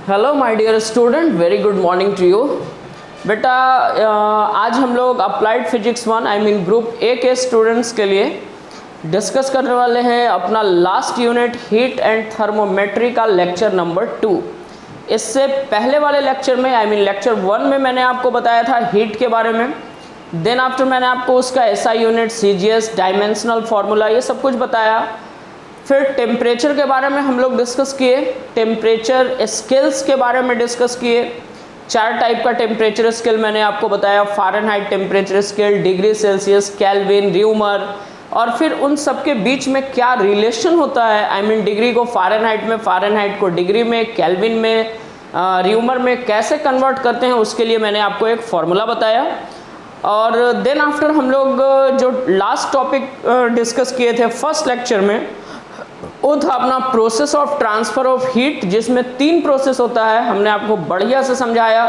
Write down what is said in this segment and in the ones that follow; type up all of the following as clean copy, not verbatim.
Hello my dear student, very good morning to you. बेटा आज हम लोग अप्लाइड फिजिक्स 1 ग्रुप ए के स्टूडेंट्स के लिए डिस्कस करने वाले हैं अपना last unit heat and thermometry का लेक्चर नंबर 2। इससे पहले वाले लेक्चर में लेक्चर 1 में मैंने आपको बताया था हीट के बारे में। देन आफ्टर मैंने आपको उसका SI unit, CGS, dimensional formula, ये सब कुछ बताया। फिर टेम्परेचर के बारे में हम लोग डिस्कस किए, टेम्परेचर स्केल्स के बारे में डिस्कस किए। 4 टाइप का टेम्परेचर स्केल मैंने आपको बताया, Fahrenheit temperature scale, degree Celsius, kelvin, rumour, और फिर उन सब के बीच में क्या रिलेशन होता है। डिग्री को फ़ारेनहाइट में, फ़ारेनहाइट को डिग्री में, केल्विन में, र्यूमर में कैसे कन्वर्ट करते हैं, उसके लिए मैंने आपको एक फॉर्मूला बताया। और देन आफ्टर हम लोग जो लास्ट टॉपिक डिस्कस किए थे फर्स्ट लेक्चर में, वो था अपना process of transfer of heat, जिसमें 3 प्रोसेस होता है। हमने आपको बढ़िया से समझाया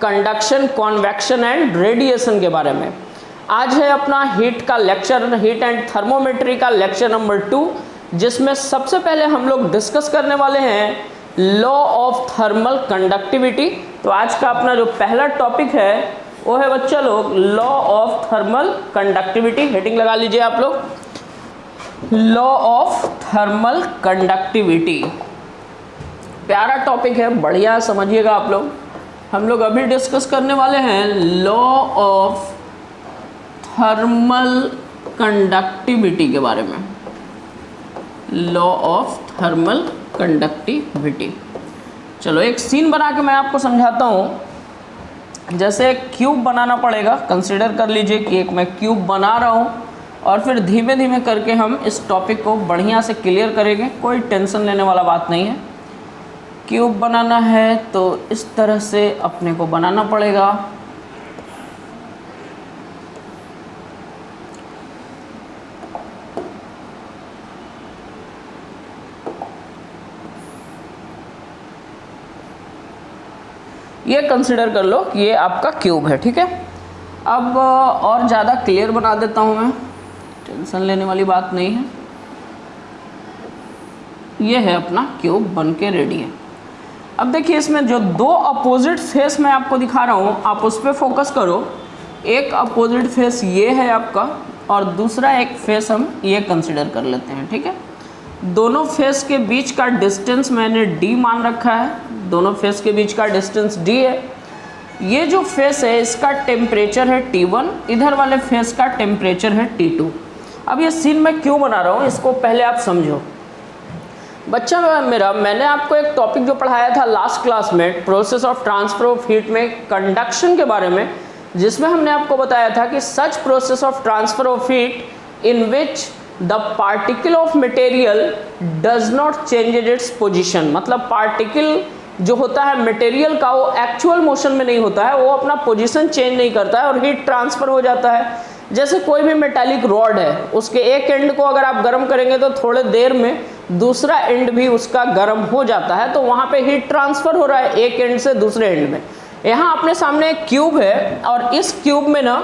कंडक्शन, कॉन्वेक्शन एंड रेडिएशन के बारे में। आज है अपना हीट का लेक्चर, हीट एंड थर्मोमेट्री का लेक्चर नंबर 2, जिसमें सबसे पहले हम लोग डिस्कस करने वाले हैं लॉ ऑफ थर्मल कंडक्टिविटी। तो आज का अपना जो पहला टॉपिक है वो है बच्चा लोग law of thermal conductivity. Heading लगा लीजिए आप लोग, लॉ ऑफ थर्मल कंडक्टिविटी। प्यारा टॉपिक है, बढ़िया समझिएगा आप लोग। हम लोग अभी डिस्कस करने वाले हैं लॉ ऑफ थर्मल कंडक्टिविटी के बारे में। लॉ ऑफ थर्मल कंडक्टिविटी, चलो एक सीन बना के मैं आपको समझाता हूँ। जैसे एक क्यूब बनाना पड़ेगा, कंसीडर कर लीजिए कि एक मैं क्यूब बना रहा हूँ, और फिर धीमे धीमे करके हम इस टॉपिक को बढ़िया से क्लियर करेंगे। कोई टेंशन लेने वाला बात नहीं है। क्यूब बनाना है तो इस तरह से अपने को बनाना पड़ेगा। ये कंसीडर कर लो कि ये आपका क्यूब है, ठीक है। अब और ज़्यादा क्लियर बना देता हूँ मैं, टेंशन लेने वाली बात नहीं है। ये है अपना क्यूब बन के रेडी है। अब देखिए इसमें जो 2 अपोजिट फेस मैं आपको दिखा रहा हूँ, आप उस पर फोकस करो। एक अपोजिट फेस ये है आपका, और दूसरा एक फेस हम ये कंसीडर कर लेते हैं, ठीक है। दोनों फेस के बीच का डिस्टेंस मैंने d मान रखा है। दोनों फेस के बीच का डिस्टेंस d है। ये जो फेस है इसका टेम्परेचर है T1, इधर वाले फेस का टेम्परेचर है T2। अब ये सीन मैं क्यों बना रहा हूँ, इसको पहले आप समझो। बच्चा मैंने आपको एक टॉपिक जो पढ़ाया था लास्ट क्लास में, process of transfer of heat में कंडक्शन के बारे में, जिसमें हमने आपको बताया था कि सच process of transfer of heat in which the particle of material does not changes its position. मतलब पार्टिकल जो होता है मटेरियल का, वो एक्चुअल मोशन में नहीं होता है, वो अपना पोजीशन चेंज नहीं करता है और हीट ट्रांसफ़र हो जाता है। जैसे कोई भी मेटालिक रॉड है, उसके एक एंड को अगर आप गर्म करेंगे तो थोड़े देर में दूसरा एंड भी उसका गर्म हो जाता है, तो वहाँ पे हीट ट्रांसफ़र हो रहा है एक एंड से दूसरे एंड में। यहाँ अपने सामने एक क्यूब है, और इस क्यूब में ना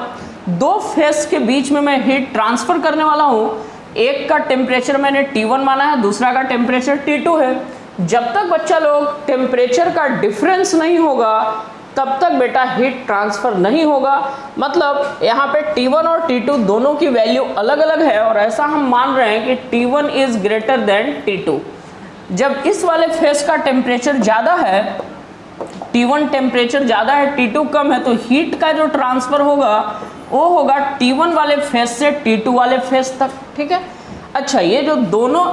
2 फेस के बीच में मैं हीट ट्रांसफ़र करने वाला हूँ। एक का टेम्परेचर मैंने T1 माना है, दूसरा का टेम्परेचर T2 है। जब तक बच्चा लोग टेम्परेचर का डिफरेंस नहीं होगा तब तक बेटा हीट ट्रांसफ़र नहीं होगा। मतलब यहाँ पे T1 और T2 दोनों की वैल्यू अलग अलग है, और ऐसा हम मान रहे हैं कि T1 is greater than T2। जब इस वाले फेस का टेम्परेचर ज़्यादा है, T1 टेम्परेचर ज़्यादा है, T2 कम है, तो हीट का जो ट्रांसफ़र होगा वो होगा T1 वाले फेस से T2 वाले फेस तक, ठीक है। अच्छा, ये जो दोनों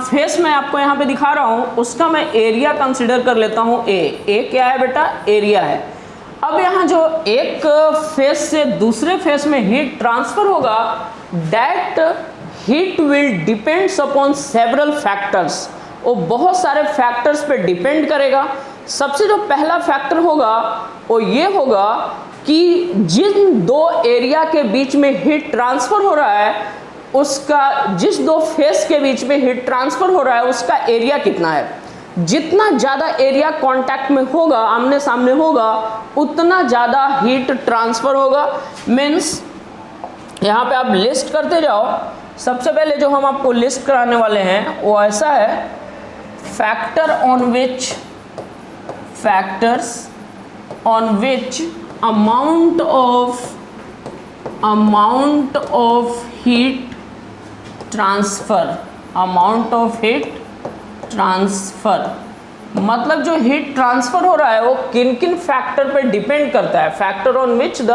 फेस मैं आपको यहाँ पे दिखा रहा हूँ, उसका मैं एरिया कंसिडर कर लेता हूँ। ए क्या है बेटा, एरिया है। अब यहाँ जो एक फेस से दूसरे फेस में हीट ट्रांसफ़र होगा, that heat will depends upon several factors. वो बहुत सारे फैक्टर्स पे डिपेंड करेगा। सबसे जो पहला फैक्टर होगा वो ये होगा कि जिन 2 एरिया के बीच में हीट ट्रांसफ़र हो रहा है, उसका जिस 2 फेस के बीच में हीट ट्रांसफ़र हो रहा है उसका एरिया कितना है। जितना ज़्यादा एरिया कांटेक्ट में होगा, आमने सामने होगा, उतना ज़्यादा हीट ट्रांसफ़र होगा। मीन्स यहाँ पे आप लिस्ट करते जाओ। सबसे पहले जो हम आपको लिस्ट कराने वाले हैं वो ऐसा है, factors on which amount of heat transfer मतलब जो हीट ट्रांसफर हो रहा है वो किन किन फैक्टर पे डिपेंड करता है, factor on which the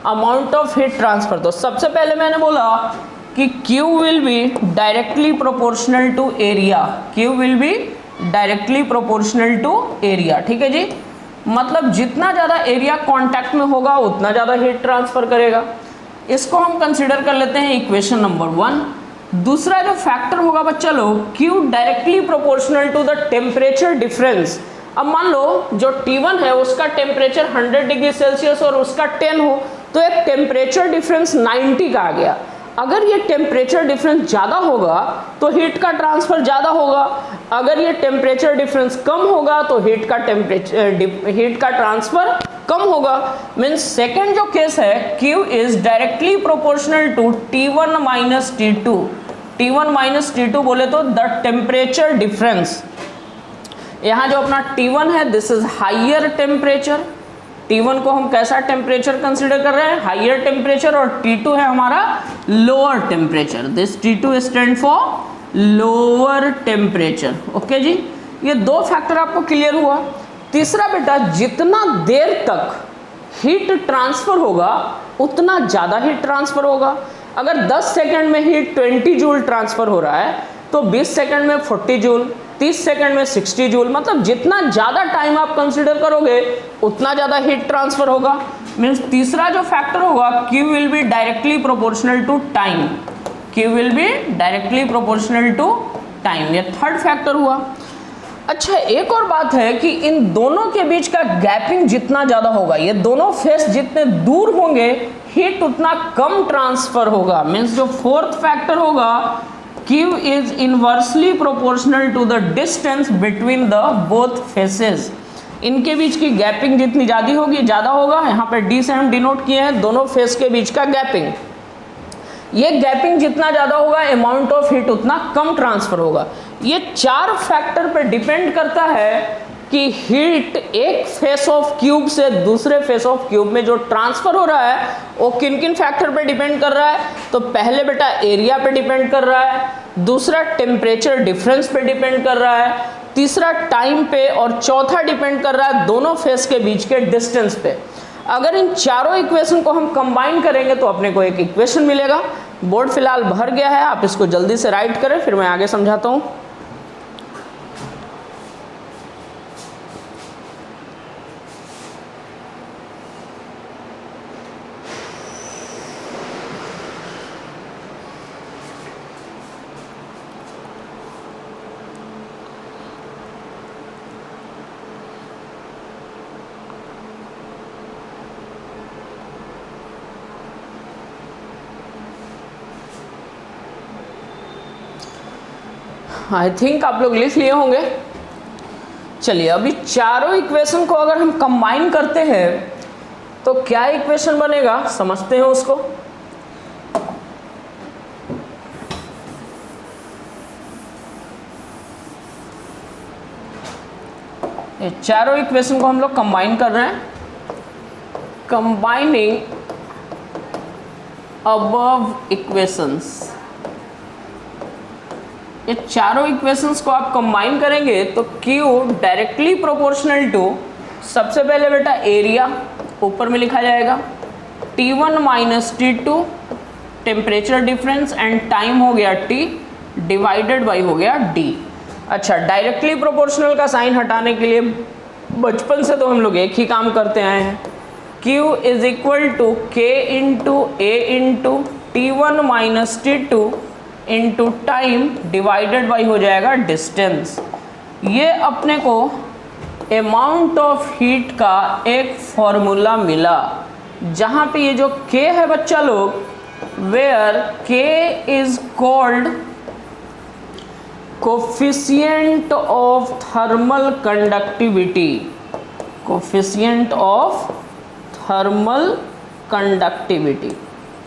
amount of heat transfer. तो सबसे पहले मैंने बोला कि Q will be directly proportional to area, Q will be directly proportional to area, ठीक है जी। मतलब जितना ज़्यादा एरिया कांटेक्ट में होगा उतना ज़्यादा हीट ट्रांसफर करेगा। इसको हम कंसिडर कर लेते हैं इक्वेशन नंबर 1। दूसरा जो फैक्टर होगा बच्चा लोग, Q directly proportional to the temperature difference. अब मान लो जो T1 है उसका टेम्परेचर 100 डिग्री सेल्सियस और उसका 10 हो, तो एक टेम्परेचर डिफरेंस 90 का आ गया। अगर ये टेम्परेचर डिफरेंस ज़्यादा होगा तो हीट का ट्रांसफर ज़्यादा होगा, अगर ये टेम्परेचर डिफरेंस कम होगा तो हीट का ट्रांसफर कम होगा। मीन्स सेकेंड जो केस है, Q is directly proportional to T1 minus T2। T1 minus T2 बोले तो द टेम्परेचर डिफरेंस। यहाँ जो अपना T1 है this is higher temperature, T1 को हम कैसा टेम्परेचर कंसिडर कर रहे हैं, हाइयर टेम्परेचर, और T2 है हमारा lower temperature. This T2 stand for lower temperature. Okay जी, ये दो फैक्टर आपको क्लियर हुआ। तीसरा बेटा, जितना देर तक हीट ट्रांसफर होगा उतना ज़्यादा हीट ट्रांसफर होगा। अगर 10 सेकंड में हीट 20 जूल ट्रांसफर हो रहा है तो 20 सेकंड में 40 जूल, 30 सेकंड में 60 जूल। मतलब जितना ज़्यादा टाइम आप कंसिडर करोगे उतना ज़्यादा हीट ट्रांसफर होगा। मीन्स तीसरा जो फैक्टर होगा, Q will be directly proportional to time, Q will be directly proportional to time. ये थर्ड फैक्टर हुआ। अच्छा, एक और बात है कि इन दोनों के बीच का गैपिंग जितना ज़्यादा होगा, ये दोनों फेस जितने दूर होंगे हीट उतना कम ट्रांसफर होगा। मीन्स जो फोर्थ फैक्टर होगा, Q is inversely proportional to the distance between the both faces. इनके बीच की गैपिंग जितनी ज़्यादा होगा, यहाँ पे D से हम डिनोट किए हैं दोनों फेस के बीच का गैपिंग। ये गैपिंग जितना ज़्यादा होगा अमाउंट ऑफ हीट उतना कम ट्रांसफर होगा। ये चार फैक्टर पे डिपेंड करता है कि हीट एक फेस ऑफ क्यूब से दूसरे फेस ऑफ क्यूब में जो ट्रांसफर हो रहा है वो किन किन फैक्टर पे डिपेंड कर रहा है। तो पहले बेटा एरिया पे डिपेंड कर रहा है, दूसरा टेम्परेचर डिफरेंस पे डिपेंड कर रहा है, तीसरा टाइम पे, और चौथा डिपेंड कर रहा है दोनों फेस के बीच के डिस्टेंस पे। अगर इन चारों इक्वेशन को हम कंबाइन करेंगे तो अपने को एक इक्वेशन मिलेगा। बोर्ड फिलहाल भर गया है, आप इसको जल्दी से राइट करें, फिर मैं आगे समझाता हूँ। आई थिंक आप लोग लिख लिए होंगे। चलिए, अभी चारों इक्वेशन को अगर हम कंबाइन करते हैं तो क्या इक्वेशन बनेगा समझते हैं उसको। ये चारों इक्वेशन को हम लोग कंबाइन कर रहे हैं। कंबाइनिंग अबव इक्वेशंस, ये चारों इक्वेशंस को आप कंबाइन करेंगे तो Q डायरेक्टली प्रोपोर्शनल टू, सबसे पहले बेटा एरिया ऊपर में लिखा जाएगा, T1 minus T2 temperature difference, and time हो गया T डिवाइडेड बाई हो गया D। अच्छा, डायरेक्टली प्रोपोर्शनल का साइन हटाने के लिए बचपन से तो हम लोग एक ही काम करते आए हैं, Q is equal to K into A into T1 minus T2 into time divided by हो जाएगा डिस्टेंस। ये अपने को अमाउंट ऑफ हीट का एक फॉर्मूला मिला, जहाँ पे ये जो K है बच्चा लोग, where K is called coefficient of thermal conductivity, coefficient of thermal conductivity.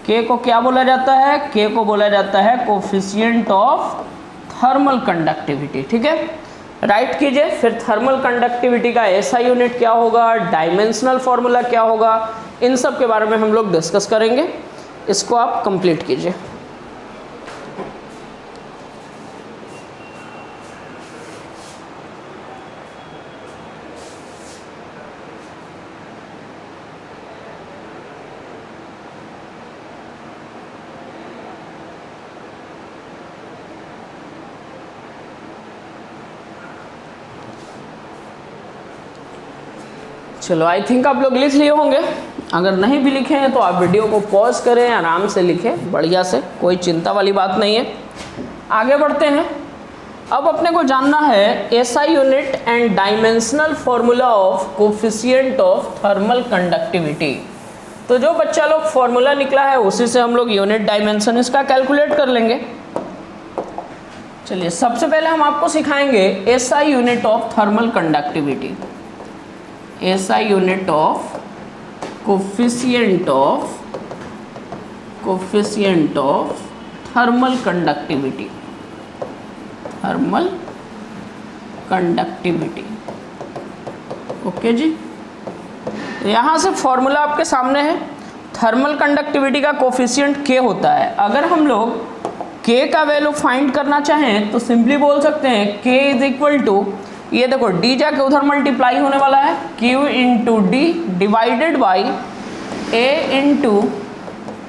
K को क्या बोला जाता है, K को बोला जाता है कोफिशिएंट ऑफ थर्मल कंडक्टिविटी। ठीक है, राइट कीजिए। फिर थर्मल कंडक्टिविटी का एसआई यूनिट क्या होगा, डायमेंशनल फॉर्मूला क्या होगा, इन सब के बारे में हम लोग डिस्कस करेंगे। इसको आप कंप्लीट कीजिए। चलो, आई थिंक आप लोग लिख लिए होंगे। अगर नहीं भी लिखे हैं तो आप वीडियो को पॉज करें, आराम से लिखें, बढ़िया से, कोई चिंता वाली बात नहीं है। आगे बढ़ते हैं। अब अपने को जानना है SI unit and dimensional formula of coefficient of thermal conductivity. तो जो बच्चा लोग फॉर्मूला निकला है उसी से हम लोग यूनिट डायमेंशन इसका कैलकुलेट कर लेंगे। चलिए, सबसे पहले हम आपको सिखाएंगे SI unit of thermal conductivity. SI unit of coefficient of thermal conductivity, okay जी। तो यहाँ से फॉर्मूला आपके सामने है। थर्मल कंडक्टिविटी का कोफिशिएंट K होता है। अगर हम लोग K का वैल्यू फाइंड करना चाहें तो सिंपली बोल सकते हैं K इज इक्वल टू, ये देखो D जाके उधर मल्टीप्लाई होने वाला है, Q into D divided by A into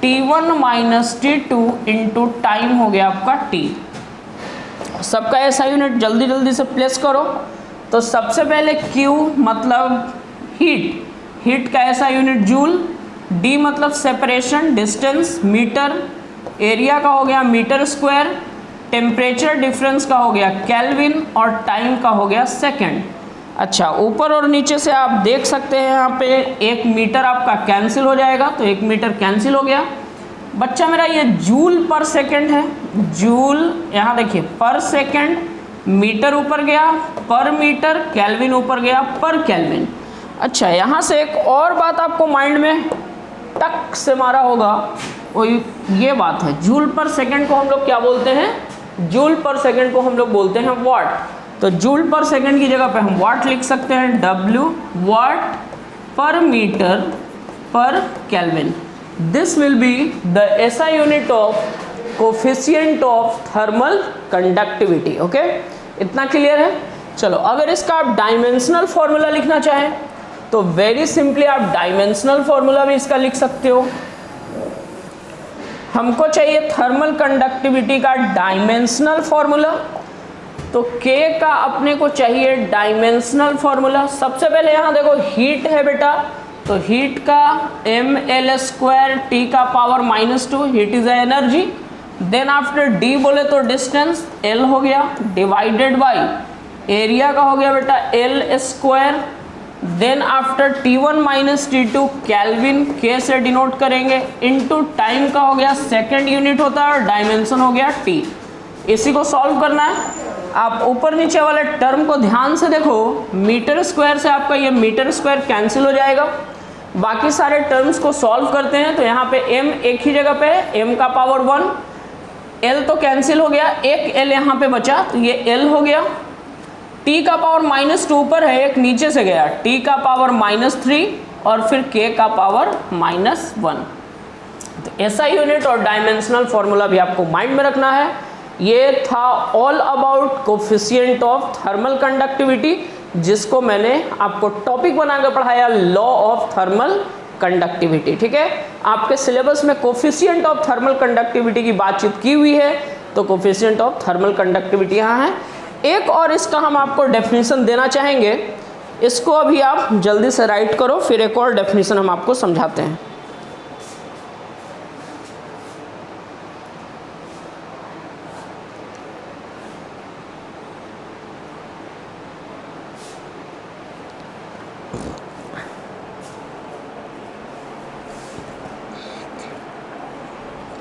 T1 minus T2 into time हो गया आपका T। सबका ऐसा यूनिट जल्दी जल्दी से प्लेस करो। तो सबसे पहले Q मतलब हीट का ऐसा यूनिट जूल, D मतलब सेपरेशन डिस्टेंस मीटर, एरिया का हो गया मीटर स्क्वायर, टेम्परेचर डिफरेंस का हो गया केल्विन और टाइम का हो गया सेकंड। अच्छा, ऊपर और नीचे से आप देख सकते हैं यहाँ पे 1 मीटर आपका कैंसिल हो जाएगा, तो 1 मीटर कैंसिल हो गया। बच्चा मेरा ये जूल पर सेकंड है, जूल यहाँ देखिए पर सेकंड, मीटर ऊपर गया पर मीटर, केल्विन ऊपर गया पर केल्विन। अच्छा, यहाँ से एक और बात आपको माइंड में टक से मारा होगा, वो ये बात है, जूल पर सेकंड को हम लोग क्या बोलते हैं, जूल पर सेकंड को हम लोग बोलते हैं वाट। तो जूल पर सेकंड की जगह पे हम वाट लिख सकते हैं, W watt per metre per kelvin. This will be the SI unit of coefficient of thermal conductivity. Okay, इतना क्लियर है। चलो, अगर इसका आप डायमेंशनल फॉर्मूला लिखना चाहें तो वेरी सिंपली आप डायमेंशनल फॉर्मूला भी इसका लिख सकते हो। हमको चाहिए थर्मल कंडक्टिविटी का डायमेंशनल फॉर्मूला, तो K का अपने को चाहिए डायमेंशनल फॉर्मूला। सबसे पहले यहाँ देखो हीट है बेटा, तो हीट का mL² T का power -2, heat is energy. Then after D बोले तो डिस्टेंस L हो गया डिवाइडेड बाई एरिया का हो गया बेटा L²। Then after T1 minus T2 kelvin K से डिनोट करेंगे, इनटू टाइम का हो गया सेकंड यूनिट होता है और डायमेंशन हो गया T। इसी को सॉल्व करना है। आप ऊपर नीचे वाले टर्म को ध्यान से देखो, मीटर स्क्वायर से आपका ये मीटर स्क्वायर कैंसिल हो जाएगा। बाकी सारे टर्म्स को सॉल्व करते हैं तो यहाँ पे m एक ही जगह पे है, m का पावर 1, l तो कैंसिल हो गया, एक l यहाँ पे बचा तो ये l हो गया। t का पावर -2 ऊपर है, एक नीचे से गया, t का पावर -3 और फिर k का पावर -1। तो SI यूनिट और डायमेंशनल फॉर्मूला भी आपको माइंड में रखना है। ये था all about coefficient of thermal conductivity, जिसको मैंने आपको टॉपिक बनाकर पढ़ाया लॉ ऑफ थर्मल कंडक्टिविटी। ठीक है, आपके सिलेबस में कोफिशिएंट ऑफ थर्मल कंडक्टिविटी की बातचीत की हुई है, तो कोफिशिएंट ऑफ थर्मल कंडक्टिविटी यहाँ है। एक और इसका हम आपको डेफिनेशन देना चाहेंगे, इसको अभी आप जल्दी से राइट करो, फिर एक और डेफिनेशन हम आपको समझाते हैं।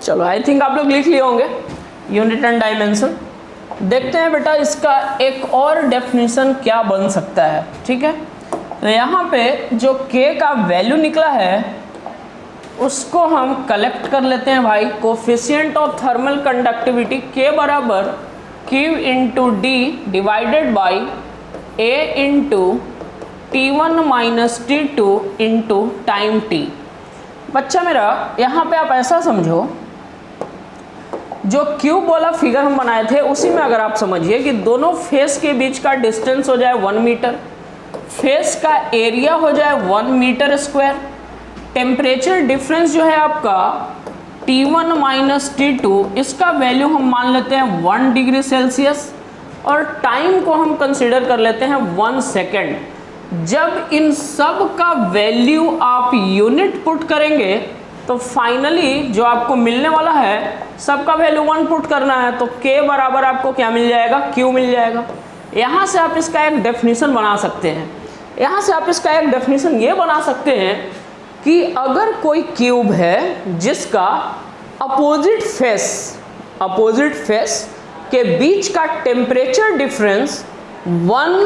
चलो, आई थिंक आप लोग लिख लिए होंगे यूनिट एंड डायमेंशन। देखते हैं बेटा इसका एक और डेफिनेशन क्या बन सकता है। ठीक है, तो यहाँ पे जो K का वैल्यू निकला है उसको हम कलेक्ट कर लेते हैं भाई। Coefficient of thermal conductivity K बराबर Q into D divided by A into T1 minus T2 into time T। बच्चा मेरा यहाँ पे आप ऐसा समझो, जो क्यूब वाला फिगर हम बनाए थे उसी में अगर आप समझिए कि दोनों फेस के बीच का डिस्टेंस हो जाए 1 मीटर, फेस का एरिया हो जाए 1 मीटर स्क्वायर, टेम्परेचर डिफरेंस जो है आपका T1 माइनस T2 इसका वैल्यू हम मान लेते हैं 1 डिग्री सेल्सियस और टाइम को हम कंसिडर कर लेते हैं 1 सेकेंड। जब इन सब का वैल्यू आप यूनिट पुट करेंगे तो फाइनली जो आपको मिलने वाला है, सबका वैल्यू 1 पुट करना है तो K बराबर आपको क्या मिल जाएगा, Q मिल जाएगा। यहाँ से आप इसका एक डेफिनेशन बना सकते हैं, यहाँ से आप इसका एक डेफिनेशन ये बना सकते हैं कि अगर कोई क्यूब है जिसका अपोजिट फेस के बीच का टेम्परेचर डिफरेंस 1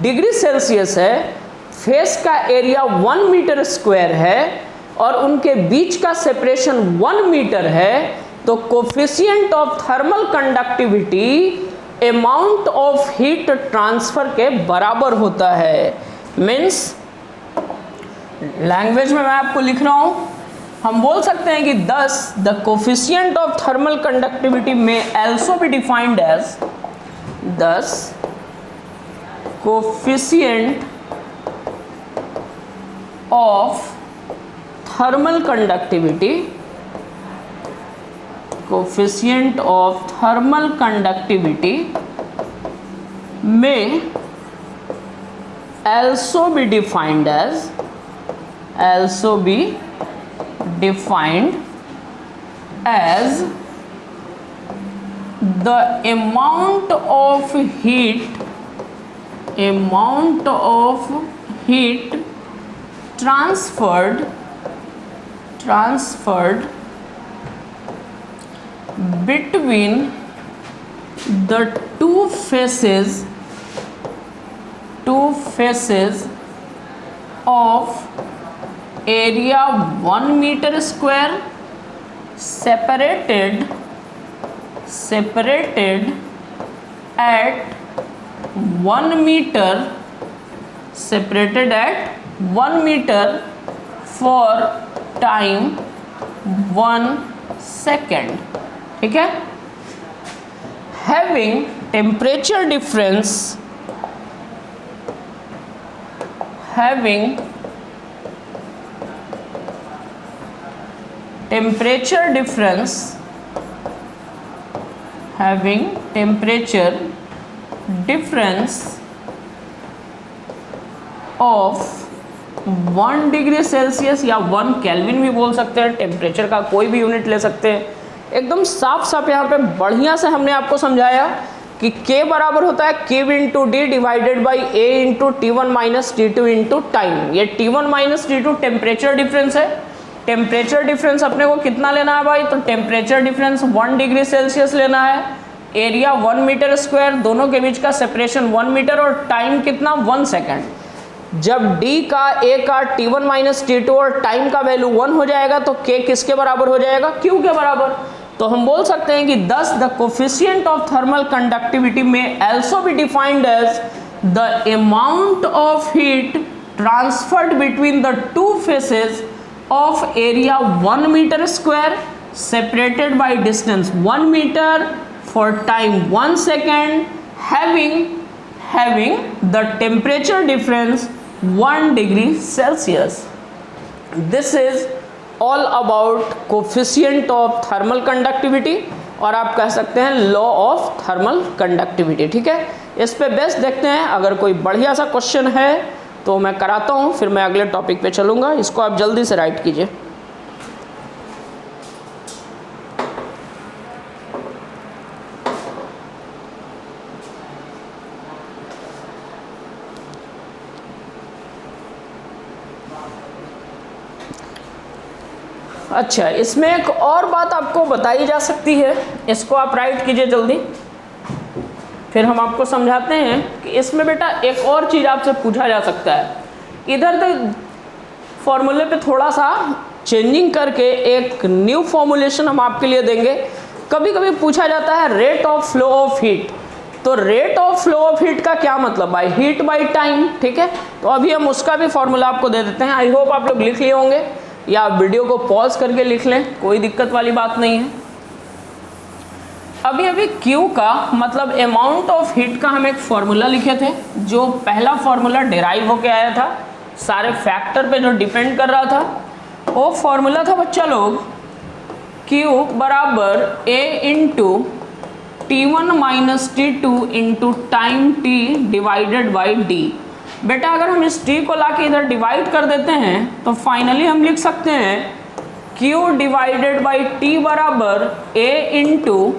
डिग्री सेल्सियस है, फेस का एरिया 1 मीटर स्क्वायर है और उनके बीच का सेपरेशन 1 मीटर है, तो coefficient of thermal conductivity amount of heat transfer के बराबर होता है। मीन्स लैंग्वेज में मैं आपको लिख रहा हूं, हम बोल सकते हैं कि thus the coefficient of thermal conductivity may also be defined as thus coefficient of thermal conductivity may also be defined as the amount of heat transferred between the two faces of area 1 meter square separated at 1 meter for time 1 second। ठीक है, having temperature difference of 1 degree Celsius या 1 kelvin भी बोल सकते हैं, temperature का कोई भी यूनिट ले सकते हैं। एकदम साफ यहाँ पे बढ़िया से हमने आपको समझाया कि K बराबर होता है Q into D divided by A into T1 minus T2 into time. ये T1 minus T2 temperature difference है। टेम्परेचर डिफरेंस अपने को कितना लेना है भाई, तो टेम्परेचर डिफरेंस 1 डिग्री सेल्सियस लेना है, एरिया 1 मीटर स्क्वायर, दोनों के बीच का सेपरेशन 1 मीटर और टाइम कितना 1 सेकेंड। जब D का A का T1 माइनस T2 और टाइम का वैल्यू 1 हो जाएगा तो K किसके बराबर हो जाएगा, Q के बराबर। तो हम बोल सकते हैं कि thus the coefficient of thermal conductivity may also be defined as the amount of heat transferred between the two faces of area 1 meter square separated by distance 1 meter for time 1 second, having the temperature difference 1 degree Celsius। This is all about coefficient of thermal conductivity और आप कह सकते हैं law of thermal conductivity. ठीक है, इस पे best देखते हैं, अगर कोई बढ़िया सा क्वेश्चन है तो मैं कराता हूँ, फिर मैं अगले टॉपिक पे चलूँगा। इसको आप जल्दी से राइट कीजिए। अच्छा, इसमें एक और बात आपको बताई जा सकती है, इसको आप राइट कीजिए जल्दी, फिर हम आपको समझाते हैं कि इसमें बेटा एक और चीज़ आपसे पूछा जा सकता है। इधर तो फॉर्मूले पे थोड़ा सा चेंजिंग करके एक न्यू फॉर्मूलेशन हम आपके लिए देंगे कभी कभी पूछा जाता है rate of flow of heat, तो rate of flow of heat का क्या मतलब भाई, हीट बाई टाइम, ठीक है। तो अभी हम उसका भी फॉर्मूला आपको दे देते हैं। आई होप आप लोग लिख लिए होंगे या आप वीडियो को पॉज करके लिख लें, कोई दिक्कत वाली बात नहीं है। अभी Q का मतलब अमाउंट ऑफ हीट का हम एक फॉर्मूला लिखे थे, जो पहला फॉर्मूला डिराइव होके आया था, सारे फैक्टर पे जो डिपेंड कर रहा था, वो फॉर्मूला था बच्चा लोग Q बराबर A into T1 minus T2 into time T divided by D। बेटा अगर हम इस T को लाके इधर डिवाइड कर देते हैं तो फाइनली हम लिख सकते हैं Q डिवाइडेड बाई T बराबर A into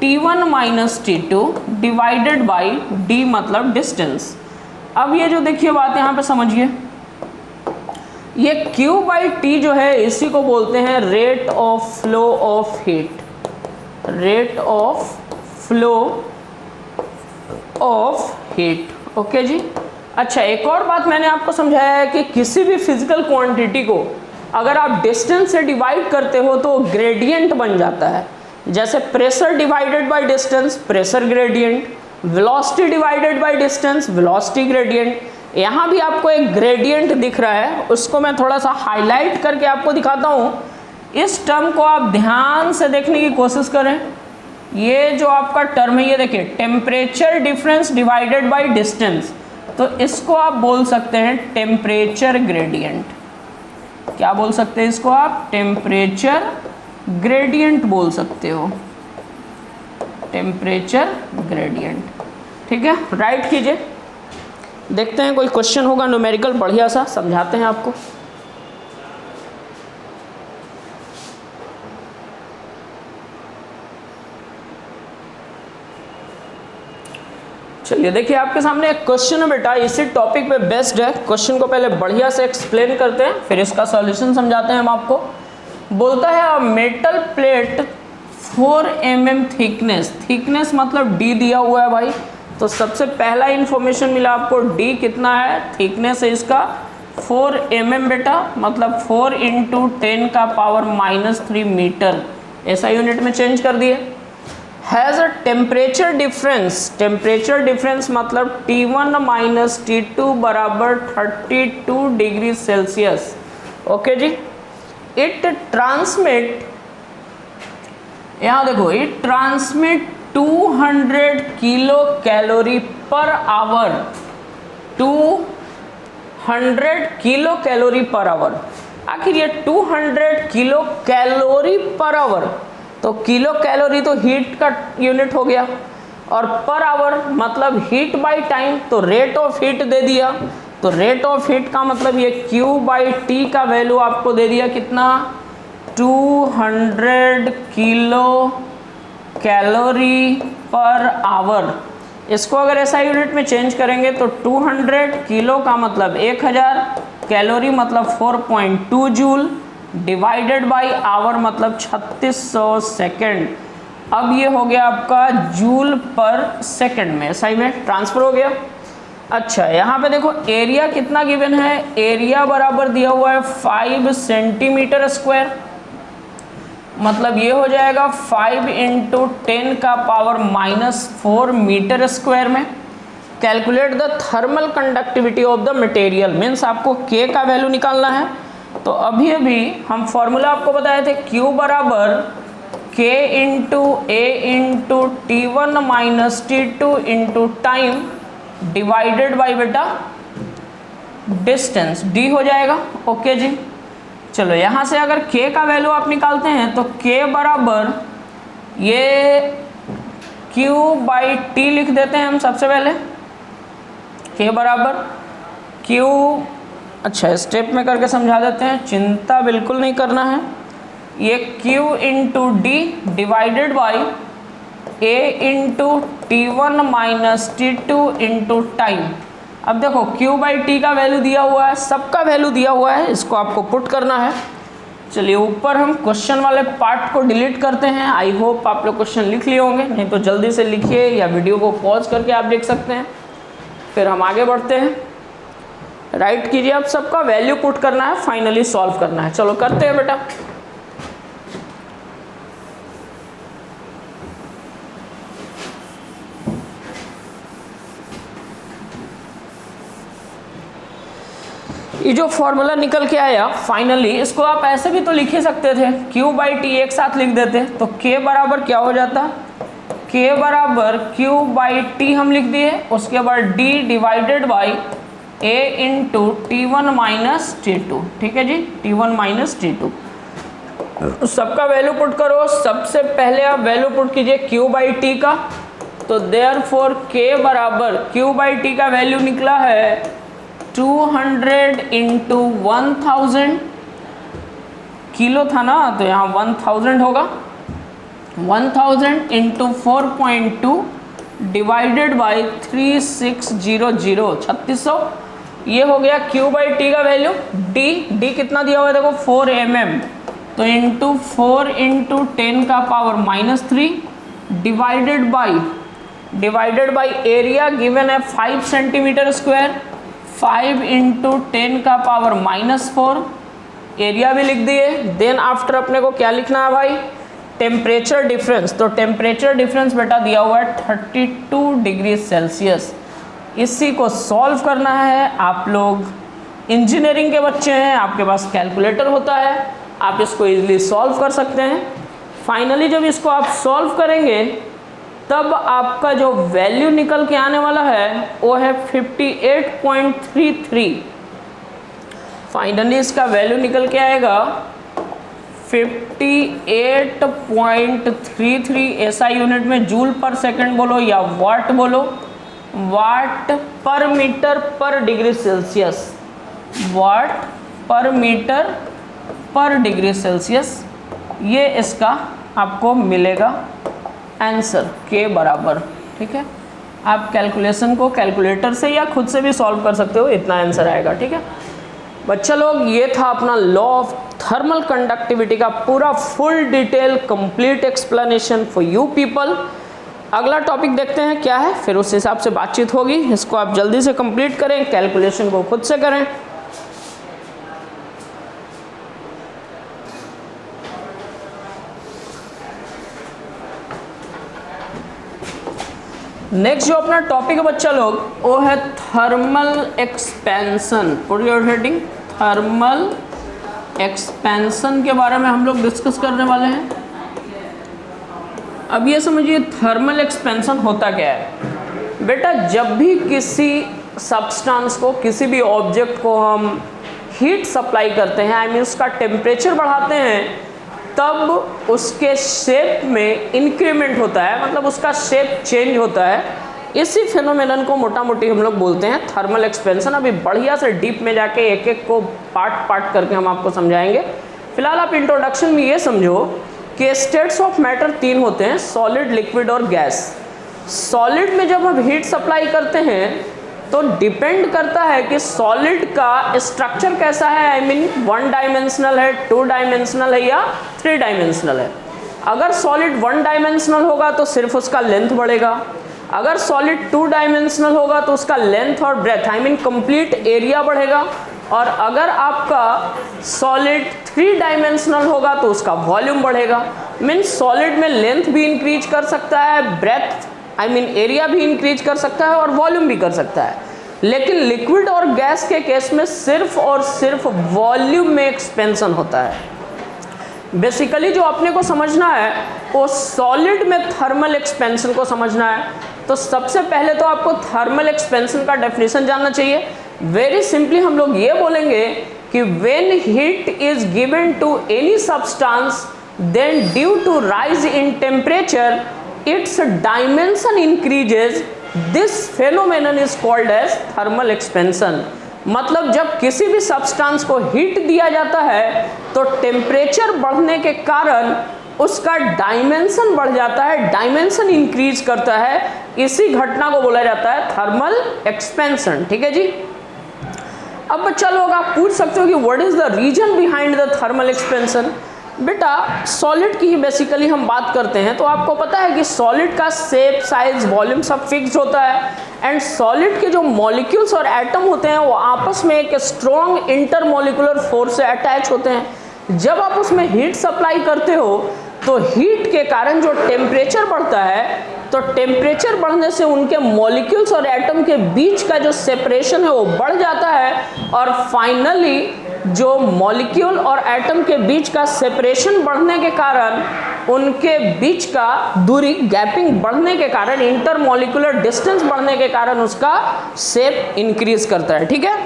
T1 minus T2 divided by D मतलब डिस्टेंस। अब ये जो देखिए बात यहाँ पे समझिए, ये Q बाई T जो है इसी को बोलते हैं rate of flow of heat, rate of flow of heat, okay जी। अच्छा, एक और बात मैंने आपको समझाया है कि किसी भी फिजिकल क्वांटिटी को अगर आप डिस्टेंस से डिवाइड करते हो तो ग्रेडियंट बन जाता है। जैसे pressure divided by distance, pressure gradient, velocity divided by distance, velocity gradient. यहाँ भी आपको एक ग्रेडियंट दिख रहा है, उसको मैं थोड़ा सा हाईलाइट करके आपको दिखाता हूँ। इस टर्म को आप ध्यान से देखने की कोशिश करें। ये जो आपका टर्म है, ये देखिए temperature difference divided by distance, तो इसको आप बोल सकते हैं टेम्परेचर ग्रेडियंट। क्या बोल सकते हैं इसको आप, टेम्परेचर ग्रेडियंट बोल सकते हो, टेम्परेचर ग्रेडियंट, ठीक है। राइट कीजिए, देखते हैं कोई क्वेश्चन होगा न्यूमेरिकल बढ़िया सा, समझाते हैं आपको। चलिए देखिए आपके सामने एक क्वेश्चन है बेटा, इसी टॉपिक पे बेस्ड है। क्वेश्चन को पहले बढ़िया से एक्सप्लेन करते हैं, फिर इसका सॉल्यूशन समझाते हैं हम आपको। बोलता है a metal plate 4 mm thickness, thickness मतलब D दिया हुआ है भाई, तो सबसे पहला इंफॉर्मेशन मिला आपको D कितना है, थिकनेस है इसका 4 mm बेटा, मतलब 4 इंटू 10 का पावर -3 मीटर, ऐसा यूनिट में चेंज कर दिए। Has a temperature difference, temperature difference मतलब T1 माइनस T2 बराबर 32 डिग्री सेल्सियस, ओके जी। इट ट्रांसमिट, यहाँ देखो, it transmit 200 kilo calorie per hour, 200 kilo calorie per hour. आखिर ये 200 किलो कैलोरी पर आवर, तो किलो कैलोरी तो हीट का यूनिट हो गया, और पर आवर मतलब हीट बाय टाइम, तो रेट ऑफ हीट दे दिया। तो रेट ऑफ हीट का मतलब ये Q बाई T का वैल्यू आपको दे दिया कितना, 200 किलो कैलोरी पर आवर। इसको अगर ऐसा यूनिट में चेंज करेंगे तो 200 किलो का मतलब 1000, कैलोरी मतलब 4.2 जूल, डिवाइडेड बाय आवर मतलब 3600 सेकेंड। अब ये हो गया आपका जूल पर सेकेंड में, सही में ट्रांसफर हो गया। अच्छा, यहाँ पे देखो एरिया कितना गिवन है, एरिया बराबर दिया हुआ है 5 सेंटीमीटर स्क्वायर, मतलब ये हो जाएगा 5 इंटू 10 का पावर -4 मीटर स्क्वायर में। Calculate the thermal conductivity of the material, means आपको K का वैल्यू निकालना है। तो अभी हम फॉर्मूला आपको बताए थे, Q बराबर K into A into T1 minus T2 into time divided by बेटा डिस्टेंस, D हो जाएगा, ओके जी। चलो यहाँ से अगर K का वैल्यू आप निकालते हैं तो K बराबर ये Q बाई T लिख देते हैं हम सबसे पहले, K बराबर Q, अच्छा स्टेप में करके समझा देते हैं, चिंता बिल्कुल नहीं करना है। ये Q into D divided by A into T1 minus T2 into time. अब देखो Q बाई T का वैल्यू दिया हुआ है, सबका वैल्यू दिया हुआ है, इसको आपको पुट करना है। चलिए ऊपर हम क्वेश्चन वाले पार्ट को डिलीट करते हैं। आई होप आप लोग क्वेश्चन लिख लिए होंगे, नहीं तो जल्दी से लिखिए या वीडियो को पॉज करके आप देख सकते हैं, फिर हम आगे बढ़ते हैं। राइट कीजिए, अब सबका वैल्यू पुट करना है, फाइनली सॉल्व करना है। चलो करते हैं बेटा। ये जो फॉर्मूला निकल के आया फाइनली, इसको आप ऐसे भी तो लिख ही सकते थे, Q/T एक साथ लिख देते तो K बराबर क्या हो जाता, K बराबर Q/T हम लिख दिए, उसके बाद D divided by A into T1 minus T2, ठीक है जी, T1 माइनस T2। सबका वैल्यू पुट करो। सबसे पहले आप वैल्यू पुट कीजिए Q/T का, तो देयरफॉर K बराबर Q/T का वैल्यू निकला है 200 इंटू 1000, किलो था ना तो यहाँ 1000 होगा, 1000 इंटू 4.2 डिवाइडेड बाई 3600, 3600, ये हो गया Q/T का वैल्यू। D कितना दिया हुआ है देखो 4 mm, तो इंटू 4 इंटू 10 का power -3 divided by area given है 5 सेंटीमीटर स्क्वायर, 5 इंटू 10 का पावर -4, एरिया भी लिख दिए। देन आफ्टर अपने को क्या लिखना है भाई, टेम्परेचर डिफरेंस। तो टेम्परेचर डिफरेंस बेटा दिया हुआ है 32 डिग्री सेल्सियस। इसी को सॉल्व करना है। आप लोग इंजीनियरिंग के बच्चे हैं, आपके पास कैलकुलेटर होता है, आप इसको इजीली सॉल्व कर सकते हैं। फाइनली जब इसको आप सॉल्व करेंगे तब आपका जो वैल्यू निकल के आने वाला है वो है 58.33। फाइनली इसका वैल्यू निकल के आएगा 58.33। ऐसा यूनिट में जूल पर सेकंड बोलो या वाट बोलो, वाट पर मीटर पर डिग्री सेल्सियस, वाट पर मीटर पर डिग्री सेल्सियस, ये इसका आपको मिलेगा आंसर K बराबर। ठीक है, आप कैलकुलेशन को कैलकुलेटर से या खुद से भी सॉल्व कर सकते हो, इतना आंसर आएगा। ठीक है बच्चा लोग, ये था अपना लॉ ऑफ थर्मल कंडक्टिविटी का पूरा full detail complete explanation for you people. अगला टॉपिक देखते हैं क्या है, फिर उस हिसाब से बातचीत होगी। इसको आप जल्दी से कंप्लीट करें, कैलकुलेशन को खुद से करें। नेक्स्ट जो अपना टॉपिक है बच्चा लोग वो है thermal expansion. Put your heading thermal expansion के बारे में हम लोग डिस्कस करने वाले हैं। अब ये समझिए थर्मल एक्सपेंशन होता क्या है बेटा। जब भी किसी सब्सटेंस को, किसी भी ऑब्जेक्ट को हम हीट सप्लाई करते हैं, आई मीन उसका टेम्परेचर बढ़ाते हैं, तब उसके शेप में इंक्रीमेंट होता है, मतलब उसका शेप चेंज होता है। इसी फिनोमेनन को मोटा मोटी हम लोग बोलते हैं थर्मल एक्सपेंशन। अभी बढ़िया से डीप में जाके एक एक को पार्ट करके हम आपको समझाएंगे। फिलहाल आप इंट्रोडक्शन में ये समझो कि स्टेट्स ऑफ मैटर 3 होते हैं, सॉलिड, लिक्विड और गैस। सॉलिड में जब हम हीट सप्लाई करते हैं तो डिपेंड करता है कि सॉलिड का स्ट्रक्चर कैसा है, आई मीन 1 डायमेंशनल है, 2 डायमेंशनल है या 3 डायमेंशनल है। अगर सॉलिड 1 डायमेंशनल होगा तो सिर्फ उसका लेंथ बढ़ेगा, अगर सॉलिड 2 डायमेंशनल होगा तो उसका लेंथ और breadth, I mean complete area बढ़ेगा, और अगर आपका सॉलिड 3 डायमेंशनल होगा तो उसका वॉल्यूम बढ़ेगा। मीन सॉलिड में लेंथ भी इंक्रीज कर सकता है, ब्रेथ आई मीन एरिया भी इंक्रीज कर सकता है और वॉल्यूम भी कर सकता है। लेकिन लिक्विड और गैस के केस में सिर्फ और सिर्फ वॉल्यूम में एक्सपेंशन होता है। बेसिकली जो अपने को समझना है वो सॉलिड में थर्मल एक्सपेंशन को समझना है। तो सबसे पहले तो आपको थर्मल एक्सपेंशन का डेफिनेशन जानना चाहिए। वेरी सिंपली हम लोग ये बोलेंगे कि when heat is given to any substance then due to rise in temperature its dimension increases, this phenomenon is called as thermal expansion। मतलब जब किसी भी सब्सटेंस को हीट दिया जाता है तो टेम्परेचर बढ़ने के कारण उसका डायमेंशन बढ़ जाता है, डायमेंशन इंक्रीज करता है। इसी घटना को बोला जाता है थर्मल एक्सपेंशन। ठीक है जी। अब बच्चा लोग आप पूछ सकते हो कि what is the reason behind the thermal expansion. बेटा सॉलिड की ही बेसिकली हम बात करते हैं तो आपको पता है कि सॉलिड का शेप, साइज, वॉल्यूम सब फिक्स होता है। एंड सॉलिड के जो मॉलिक्यूल्स और एटम होते हैं वो आपस में एक स्ट्रॉन्ग इंटरमॉलिक्यूलर फोर्स से अटैच होते हैं। जब आप उसमें हीट सप्लाई करते हो तो हीट के कारण जो टेम्परेचर बढ़ता है तो टेम्परेचर बढ़ने से उनके मॉलिक्यूल्स और एटम के बीच का जो सेपरेशन है वो बढ़ जाता है, और फाइनली जो मॉलिक्यूल और एटम के बीच का सेपरेशन बढ़ने के कारण, उनके बीच का दूरी गैपिंग बढ़ने के कारण, इंटरमॉलिक्यूलर डिस्टेंस बढ़ने के कारण उसका शेप इंक्रीज करता है। ठीक है,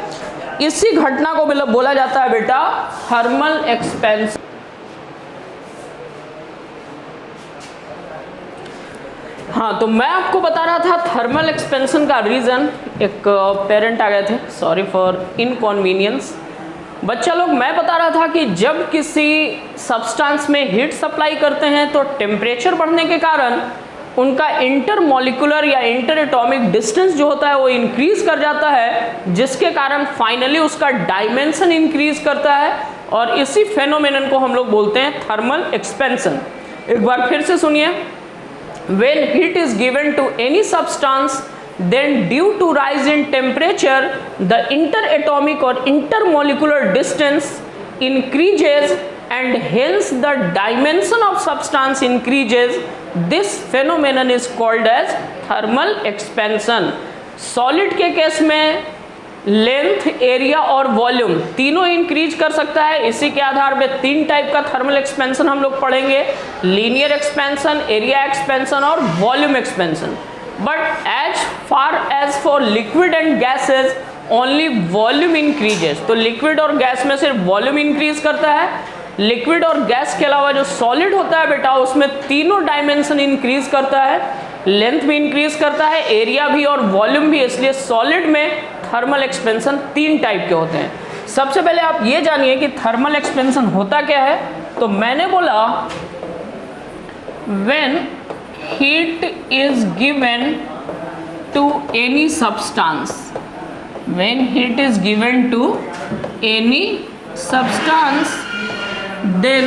इसी घटना को बोला जाता है बेटा थर्मल एक्सपेंशन। हाँ, तो मैं आपको बता रहा था थर्मल एक्सपेंशन का रीज़न। एक पेरेंट आ गए थे, सॉरी फॉर इनकॉन्वीनियंस। बच्चा लोग, मैं बता रहा था कि जब किसी सब्सटेंस में हीट सप्लाई करते हैं तो टेम्परेचर बढ़ने के कारण उनका इंटरमॉलिक्यूलर या इंटर एटॉमिक डिस्टेंस जो होता है वो इंक्रीज कर जाता है, जिसके कारण फाइनली उसका डायमेंशन इंक्रीज करता है, और इसी फेनोमेनन को हम लोग बोलते हैं थर्मल एक्सपेंशन। एक बार फिर से सुनिए, when heat is given to any substance, then due to rise in temperature the interatomic or intermolecular distance increases and hence the dimension of substance increases. This phenomenon is called as thermal expansion. Solid के case में length, area और volume तीनों increase कर सकता है। इसी के आधार पे तीन टाइप का थर्मल एक्सपेंशन हम लोग पढ़ेंगे, लीनियर एक्सपेंशन, एरिया एक्सपेंशन और volume expansion. But as far as for liquid and gases only volume increases. तो लिक्विड और गैस में सिर्फ वॉल्यूम इंक्रीज करता है। लिक्विड और गैस के अलावा जो सॉलिड होता है बेटा, उसमें तीनों डायमेंशन इंक्रीज करता है, लेंथ भी इंक्रीज करता है, एरिया भी और वॉल्यूम भी। इसलिए सॉलिड में थर्मल एक्सपेंशन तीन टाइप के होते हैं। सबसे पहले आप ये जानिए कि थर्मल एक्सपेंशन होता क्या है। तो मैंने बोला when heat is given to any substance, when heat is given to any substance, then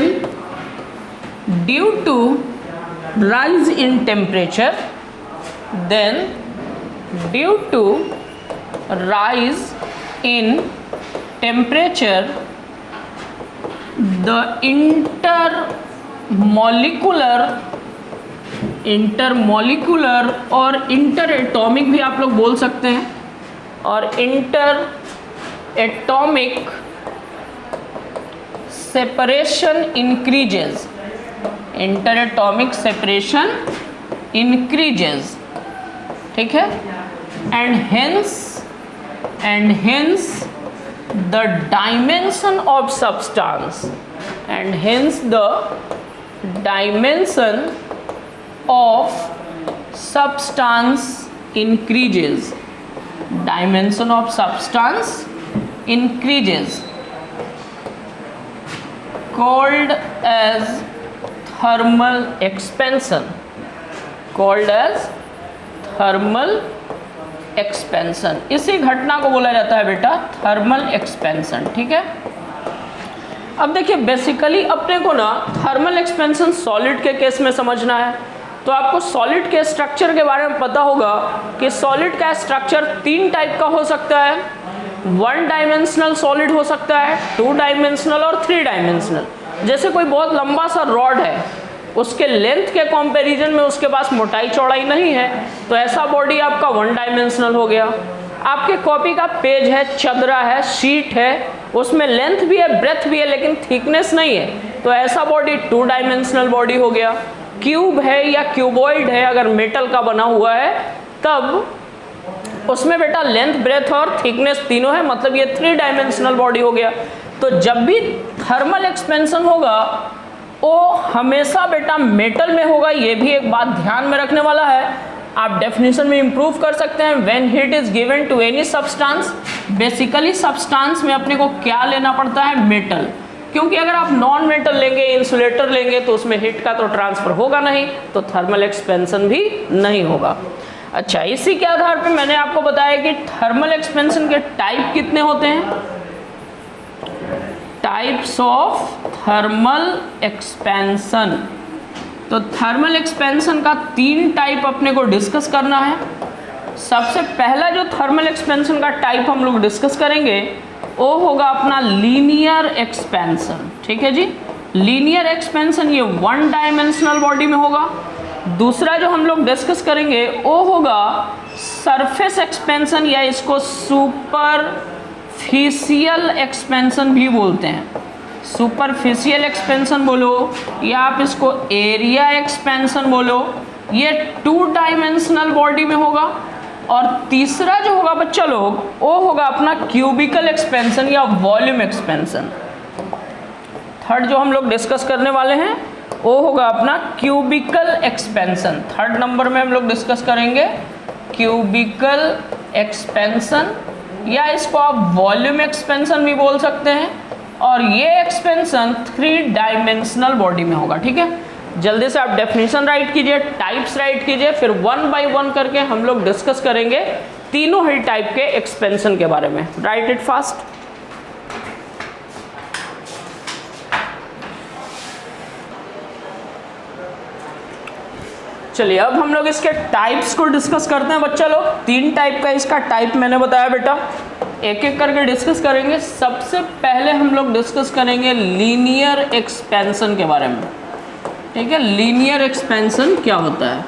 due to rise in temperature, then due to rise in temperature the intermolecular और interatomic भी आप लोग बोल सकते हैं, और interatomic separation increases, interatomic separation increases, ठीक है, and hence the dimension of substance, and hence the dimension of substance increases, dimension of substance increases, called as thermal expansion, called as thermal expansion. इसी घटना को बोला जाता है बेटा thermal expansion. ठीक है, अब देखिए बेसिकली अपने को ना थर्मल एक्सपेंशन सॉलिड के केस में समझना है। तो आपको सॉलिड के स्ट्रक्चर के बारे में पता होगा कि सॉलिड का स्ट्रक्चर तीन टाइप का हो सकता है। वन डायमेंशनल सॉलिड हो सकता है, टू डायमेंशनल और थ्री डायमेंशनल। जैसे कोई बहुत लंबा सा रॉड है, उसके लेंथ के कंपैरिजन में उसके पास मोटाई चौड़ाई नहीं है, तो ऐसा बॉडी आपका वन डायमेंशनल हो गया। आपके कॉपी का पेज है, चदरा है, शीट है, उसमें लेंथ भी है, ब्रेथ भी है, लेकिन थिकनेस नहीं है, तो ऐसा बॉडी टू डायमेंशनल बॉडी हो गया। क्यूब है या क्यूबॉइड है, अगर मेटल का बना हुआ है, तब उसमें बेटा लेंथ, ब्रेथ और थिकनेस तीनों है, मतलब ये थ्री डायमेंशनल बॉडी हो गया। तो जब भी थर्मल एक्सपेंशन होगा वो हमेशा बेटा मेटल में होगा, ये भी एक बात ध्यान में रखने वाला है। आप डेफिनेशन में इंप्रूव कर सकते हैं। When heat is given to any substance, basically substance में अपने को क्या लेना पड़ता है, मेटल, क्योंकि अगर आप नॉन मेटल लेंगे, इंसुलेटर लेंगे, तो उसमें हीट का तो ट्रांसफर होगा नहीं, तो थर्मल एक्सपेंशन भी नहीं होगा। अच्छा, इसी के आधार पर मैंने आपको बताया कि थर्मल एक्सपेंशन के टाइप कितने होते हैं। टाइप्स ऑफ थर्मल एक्सपेंशन, तो थर्मल एक्सपेंशन का तीन टाइप अपने को डिस्कस करना है। सबसे पहला जो थर्मल एक्सपेंशन का टाइप हम लोग डिस्कस करेंगे वो होगा अपना लीनियर एक्सपेंशन। ठीक है जी, लीनियर एक्सपेंशन ये वन डायमेंशनल बॉडी में होगा। दूसरा जो हम लोग डिस्कस करेंगे वो होगा सरफेस एक्सपेंशन, या इसको सुपरफिशियल एक्सपेंशन भी बोलते हैं। सुपरफिशियल एक्सपेंशन बोलो या आप इसको एरिया एक्सपेंशन बोलो। ये 2 डायमेंशनल बॉडी में होगा। और तीसरा जो होगा बच्चा लोग वो होगा अपना क्यूबिकल एक्सपेंशन या वॉल्यूम एक्सपेंशन। थर्ड जो हम लोग डिस्कस करने वाले हैं वो होगा अपना क्यूबिकल एक्सपेंशन। थर्ड नंबर में हम लोग डिस्कस करेंगे क्यूबिकल एक्सपेंशन, या इसको आप वॉल्यूम एक्सपेंशन भी बोल सकते हैं। और ये एक्सपेंशन 3 डायमेंशनल बॉडी में होगा। ठीक है, जल्दी से आप डेफिनेशन राइट कीजिए, टाइप्स राइट कीजिए, फिर 1 बाय 1 करके हम लोग डिस्कस करेंगे तीनों ही टाइप के एक्सपेंशन के बारे में। Right it fast. चलिए अब हम लोग इसके टाइप्स को डिस्कस करते हैं बच्चा लोग। 3 टाइप का इसका टाइप मैंने बताया बेटा, एक एक करके डिस्कस करेंगे। सबसे पहले हम लोग डिस्कस करेंगे लीनियर एक्सपेंशन के बारे में। ठीक है, लीनियर एक्सपेंशन क्या होता है।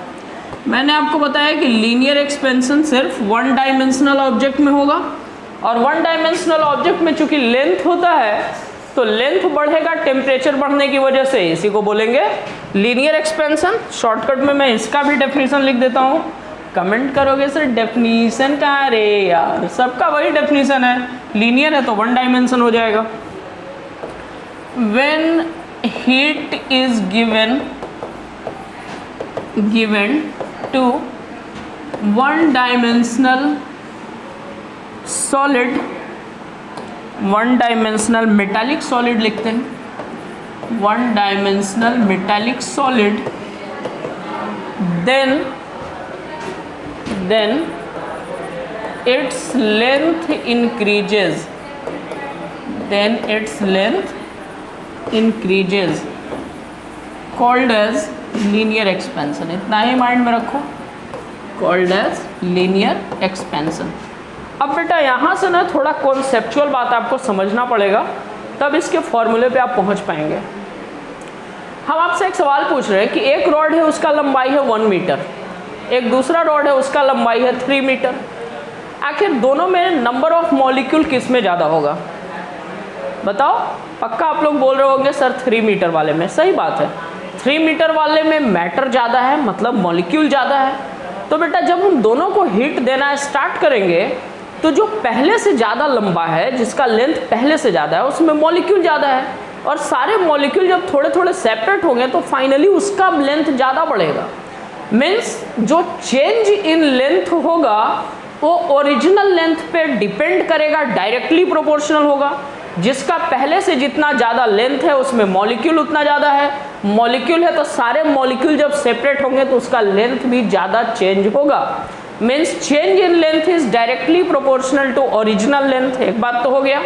मैंने आपको बताया कि लीनियर एक्सपेंशन सिर्फ 1 डायमेंशनल ऑब्जेक्ट में होगा, और 1 डायमेंशनल ऑब्जेक्ट में चूंकि लेंथ होता है तो लेंथ बढ़ेगा टेम्परेचर बढ़ने की वजह से, इसी को बोलेंगे लीनियर एक्सपेंशन। शॉर्टकट में मैं इसका भी डेफिनेशन लिख देता हूँ। कमेंट करोगे सर डेफिनेशन कहाँ रे यार, सबका वही डेफिनेशन है, लीनियर है तो 1 डायमेंशन हो जाएगा। When heat is given to 1 dimensional solid, 1 dimensional metallic solid लिखते हैं, 1 dimensional metallic solid, then its length increases, called as linear expansion। इतना ही माइंड में रखो, called as linear expansion। अब बेटा यहाँ से ना थोड़ा कॉन्सेप्चुअल बात आपको समझना पड़ेगा, तब इसके फॉर्मूले पे आप पहुँच पाएंगे। हम आपसे एक सवाल पूछ रहे हैं कि एक रॉड है उसका लंबाई है 1 मीटर, एक दूसरा रॉड है उसका लंबाई है 3 मीटर। आखिर दोनों में नंबर ऑफ मॉलिक्यूल किस में ज़्यादा होगा बताओ। पक्का आप लोग बोल रहे होंगे सर 3 मीटर वाले में। सही बात है, 3 मीटर वाले में मैटर ज़्यादा है, मतलब मॉलिक्यूल ज़्यादा है। तो बेटा जब हम दोनों को हीट देना स्टार्ट करेंगे तो जो पहले से ज़्यादा लंबा है, जिसका लेंथ पहले से ज़्यादा है, उसमें मॉलिक्यूल ज़्यादा है, और सारे मॉलिक्यूल जब थोड़े थोड़े सेपरेट होंगे तो फाइनली उसका लेंथ ज़्यादा बढ़ेगा। मीन्स जो चेंज इन लेंथ होगा वो ओरिजिनल लेंथ पे डिपेंड करेगा, डायरेक्टली प्रोपोर्शनल होगा। जिसका पहले से जितना ज़्यादा लेंथ है उसमें मॉलिक्यूल उतना ज़्यादा है, मॉलिक्यूल है तो सारे मॉलिक्यूल जब सेपरेट होंगे तो उसका लेंथ भी ज़्यादा चेंज होगा। Means change in length is directly proportional to original length. एक बात तो हो गया।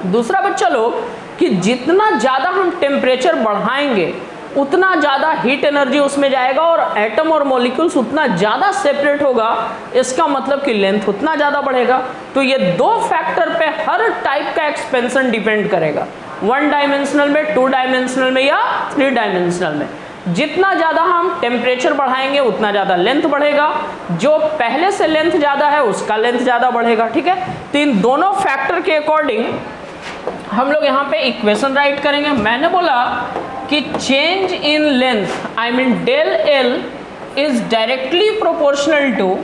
दूसरा बच्चा लोग कि जितना ज़्यादा हम टेम्परेचर बढ़ाएंगे उतना ज़्यादा हीट एनर्जी उसमें जाएगा और एटम और मॉलिक्यूल्स उतना ज़्यादा सेपरेट होगा, इसका मतलब कि लेंथ उतना ज़्यादा बढ़ेगा। तो ये 2 फैक्टर पे हर टाइप का एक्सपेंशन डिपेंड करेगा, 1 डायमेंशनल में, 2 डायमेंशनल में या 3 डायमेंशनल में। जितना ज़्यादा हम टेम्परेचर बढ़ाएंगे उतना ज़्यादा लेंथ बढ़ेगा, जो पहले से लेंथ ज़्यादा है उसका लेंथ ज़्यादा बढ़ेगा। ठीक है, तो इन दोनों फैक्टर के अकॉर्डिंग हम लोग यहाँ पे इक्वेशन राइट करेंगे। मैंने बोला कि change in length, I mean del L is directly proportional to,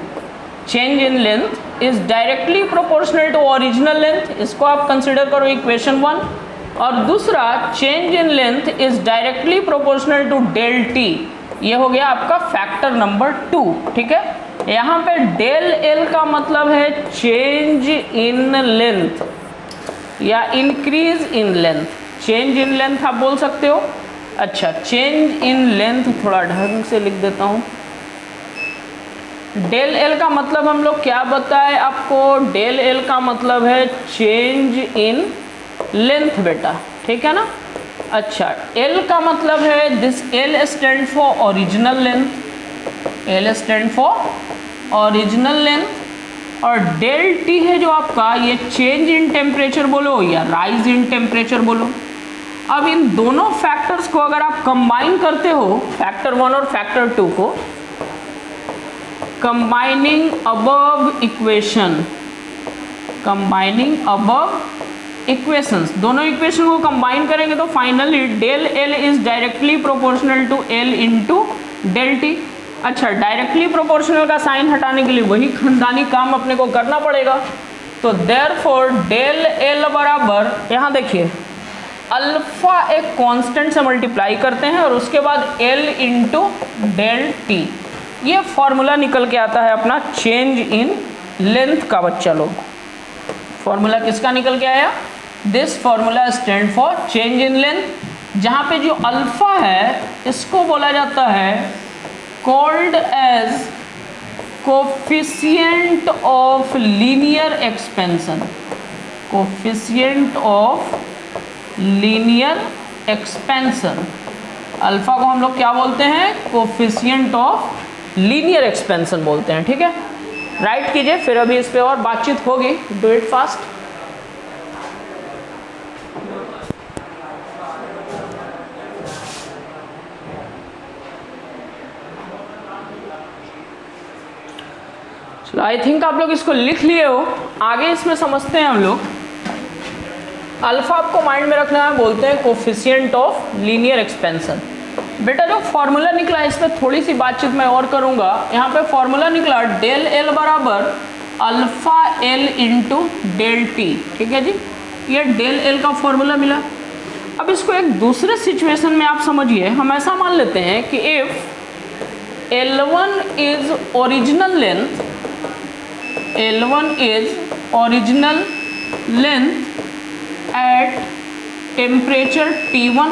change in length is directly proportional to original length. इसको आप कंसिडर करो इक्वेशन 1। और दूसरा change in length is directly proportional to del T, ये हो गया आपका factor number 2। ठीक है, यहाँ पे डेल एल का मतलब है चेंज इन लेंथ या increase in length. Change in length आप बोल सकते हो। अच्छा, चेंज इन लेंथ थोड़ा ढंग से लिख देता हूँ। डेल एल का मतलब हम लोग क्या बताए आपको, डेल एल का मतलब है चेंज इन लेंथ बेटा, ठीक है ना। अच्छा, एल का मतलब है this L stand for original length, L stand for original length. और डेल टी है जो आपका, ये चेंज इन टेम्परेचर बोलो या राइज इन टेम्परेचर बोलो। अब इन दोनों फैक्टर्स को अगर आप कंबाइन करते हो, फैक्टर 1 और फैक्टर 2 को, combining above equation, combining above equations, दोनों इक्वेशन को कंबाइन करेंगे तो finally del L is directly proportional to L into del T. अच्छा, डायरेक्टली प्रोपोर्शनल का साइन हटाने के लिए वही खानदानी काम अपने को करना पड़ेगा। तो देयरफॉर डेल एल बराबर, यहाँ देखिए अल्फा एक कांस्टेंट से मल्टीप्लाई करते हैं और उसके बाद एल इंटू डेल टी, ये फॉर्मूला निकल के आता है अपना चेंज इन लेंथ का। बच्चा लोग, फॉर्मूला किसका निकल के आया? This formula stand for change in length, जहाँ पे जो अल्फा है इसको बोला जाता है called as coefficient of linear expansion, coefficient of linear expansion. Alpha को हम लोग क्या बोलते हैं? कोफिशिएंट ऑफ लीनियर एक्सपेंशन बोलते हैं। ठीक है, राइट कीजिए, फिर अभी इस पे और बातचीत होगी। Do it fast. चलो, आई थिंक आप लोग इसको लिख लिए हो। आगे इसमें समझते हैं हम लोग। अल्फा आपको माइंड में रखना है, बोलते हैं कोफिशिएंट ऑफ लीनियर एक्सपेंशन। बेटा जो फॉर्मूला निकला इस पर थोड़ी सी बातचीत मैं और करूंगा। यहाँ पे फॉर्मूला निकला डेल एल बराबर alpha L into del T. ठीक है जी, ये डेल एल का फॉर्मूला मिला। अब इसको एक दूसरे सिचुएशन में आप समझिए। हम ऐसा मान लेते हैं कि if L1 is original length, L1 is original length at temperature T1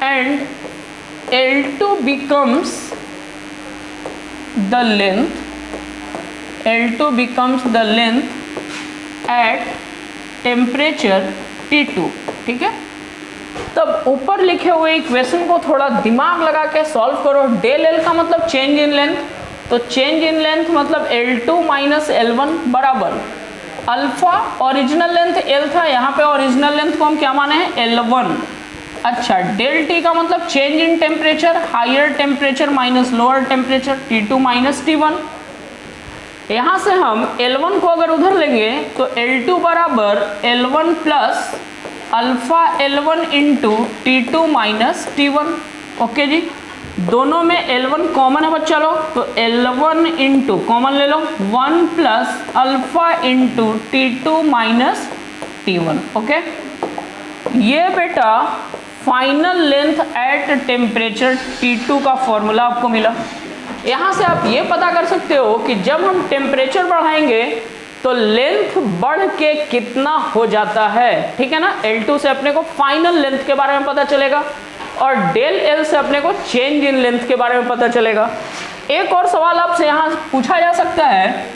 and L2 becomes the length, L2 becomes the length at temperature T2। ठीक है, तब ऊपर लिखे हुए इक्वेशन को थोड़ा दिमाग लगा के सॉल्व करो। डेल एल का मतलब चेंज इन लेंथ, तो चेंज इन लेंथ मतलब L2 माइनस L1 बराबर अल्फा, ओरिजिनल लेंथ एल था, यहाँ पे ओरिजिनल लेंथ को हम क्या माने हैं? L1। अच्छा, डेल टी का मतलब change in temperature, higher temperature minus lower temperature, T2 minus T1। यहाँ से हम L1 को अगर उधर लेंगे तो L2 बराबर L1 plus alpha L1 into T2 minus T1। Okay जी, दोनों में L1 कॉमन है बच्चा लोग, तो L1 इंटू कॉमन ले लो 1 plus alpha into T2 minus T1। Okay, ये बेटा final length at temperature T2 का फॉर्मूला आपको मिला। यहाँ से आप ये पता कर सकते हो कि जब हम टेम्परेचर बढ़ाएंगे तो लेंथ बढ़ के कितना हो जाता है। ठीक है ना, L2 से अपने को फाइनल लेंथ के बारे में पता चलेगा और डेल एल से अपने को चेंज इन लेंथ के बारे में पता चलेगा। एक और सवाल आपसे यहाँ पूछा जा सकता है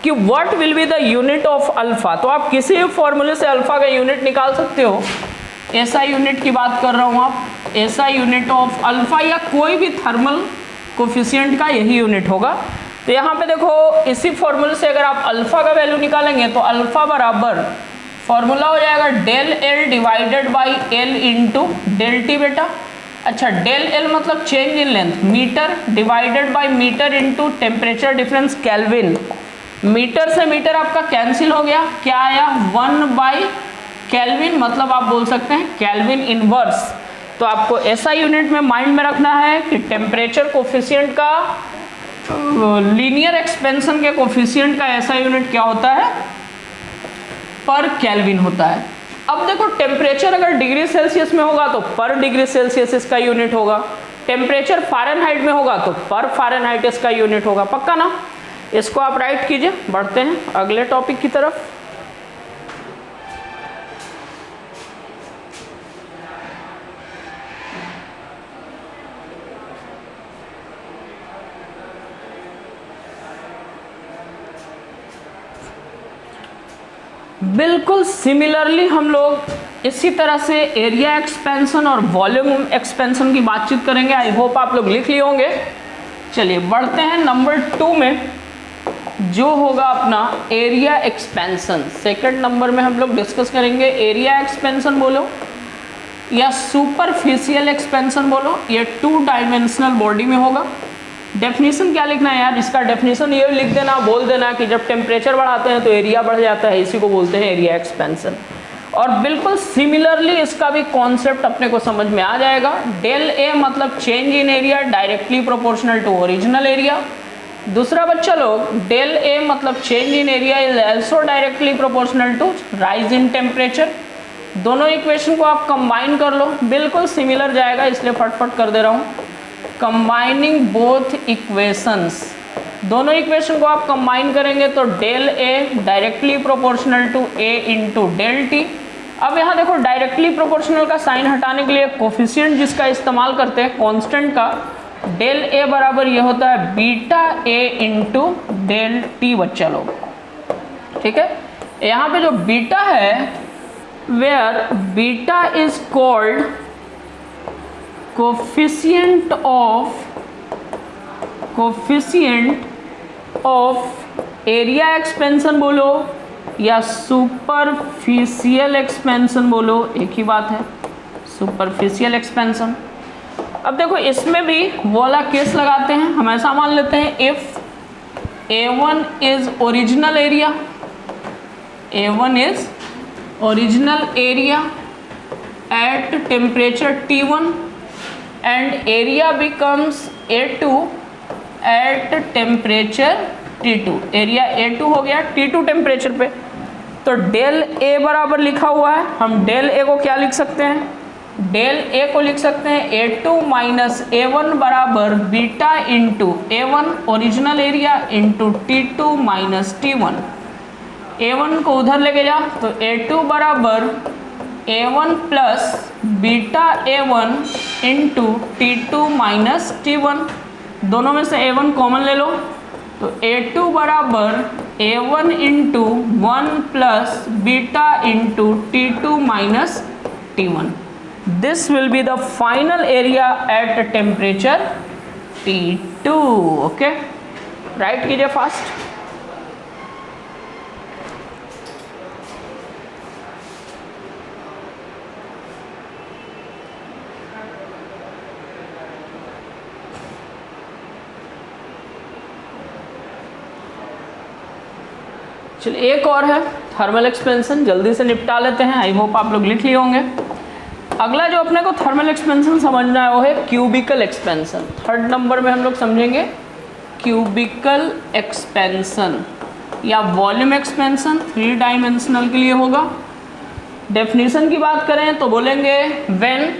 कि what will be the unit of alpha. तो आप किसी भी फॉर्मूले से अल्फा का यूनिट निकाल सकते हो। ऐसा यूनिट की बात कर रहा हूँ, आप ऐसा यूनिट ऑफ अल्फा या कोई भी थर्मल कोफिशिएंट का यही यूनिट होगा। तो यहाँ पे देखो, इसी फॉर्मूले से अगर आप अल्फा का वैल्यू निकालेंगे तो अल्फा बराबर फॉर्मूला हो जाएगा del L divided by L into del T बेटा। अच्छा, डेल एल मतलब change in length, meter divided by meter into temperature difference kelvin. Meter से मीटर आपका कैंसिल हो गया, क्या आया? 1 बाई केल्विन, मतलब आप बोल सकते हैं केल्विन इनवर्स। तो आपको ऐसा यूनिट में माइंड में रखना है कि टेम्परेचर कोफिशिएंट का, लीनियर एक्सपेंशन के कोफिशिएंट का ऐसा यूनिट क्या होता है? पर केल्विन होता है। अब देखो, टेम्परेचर अगर डिग्री सेल्सियस में होगा तो पर डिग्री सेल्सियस इसका यूनिट होगा, टेम्परेचर फ़ारेनहाइट में होगा तो पर फ़ारेनहाइट इसका यूनिट होगा। पक्का ना? इसको आप राइट कीजिए। बढ़ते हैं अगले टॉपिक की तरफ। बिल्कुल सिमिलरली हम लोग इसी तरह से एरिया एक्सपेंशन और वॉल्यूम एक्सपेंशन की बातचीत करेंगे। आई होप आप लोग लिख लिए होंगे। चलिए बढ़ते हैं नंबर 2 में। जो होगा अपना एरिया एक्सपेंशन। सेकंड नंबर में हम लोग डिस्कस करेंगे एरिया एक्सपेंशन बोलो या सुपरफिशियल एक्सपेंशन बोलो, ये 2 डायमेंशनल बॉडी में होगा। डेफिनेशन क्या लिखना है यार, इसका डेफिनेशन ये लिख देना, बोल देना कि जब टेम्परेचर बढ़ाते हैं तो एरिया बढ़ जाता है, इसी को बोलते हैं एरिया एक्सपेंशन। और बिल्कुल सिमिलरली इसका भी कॉन्सेप्ट अपने को समझ में आ जाएगा। डेल ए मतलब change in area directly proportional to original area. दूसरा बच्चा लोग डेल ए मतलब change in area is also directly proportional to rise in temperature. दोनों इक्वेशन को आप कंबाइन कर लो, बिल्कुल सिमिलर जाएगा, इसलिए फटफट कर दे रहा हूँ। कंबाइनिंग बोथ इक्वेशंस, दोनों इक्वेशन को आप कंबाइन करेंगे तो del A directly proportional to A into del T. अब यहाँ देखो डायरेक्टली प्रोपोर्शनल का साइन हटाने के लिए कोफिशिएंट जिसका इस्तेमाल करते हैं कांस्टेंट का, डेल ए बराबर ये होता है beta A into del T बच्चा लोग, ठीक है। यहाँ पे जो बीटा है where beta is called coefficient of area expansion बोलो या superficial expansion बोलो, एक ही बात है, superficial expansion। अब देखो इसमें भी वो वाला केस लगाते हैं, हम ऐसा मान लेते हैं if A1 is original area, A1 is original area at temperature T1 and area becomes A2 at temperature T2। Area A2 हो गया T2 टेम्परेचर पे, तो डेल A बराबर लिखा हुआ है, हम डेल A को क्या लिख सकते हैं, डेल A को लिख सकते हैं A2 माइनस A1 बराबर beta into A1 original area into T2 minus T1। A1 को उधर लेके जा तो A2 बराबर A1 plus beta A1 into T2 minus T1। दोनों में से A1 कॉमन ले लो तो A2 बराबर A1 into 1 plus beta into T2 minus T1। This will be the final area at temperature T2। Okay, right कीजिए fast. चलिए एक और है थर्मल एक्सपेंशन, जल्दी से निपटा लेते हैं, आई होप आप लोग लिख लिए होंगे। अगला जो अपने को थर्मल एक्सपेंशन समझना है वो है क्यूबिकल एक्सपेंशन। थर्ड नंबर में हम लोग समझेंगे क्यूबिकल एक्सपेंशन या वॉल्यूम एक्सपेंशन, 3 डायमेंशनल के लिए होगा। डेफिनेशन की बात करें तो बोलेंगे when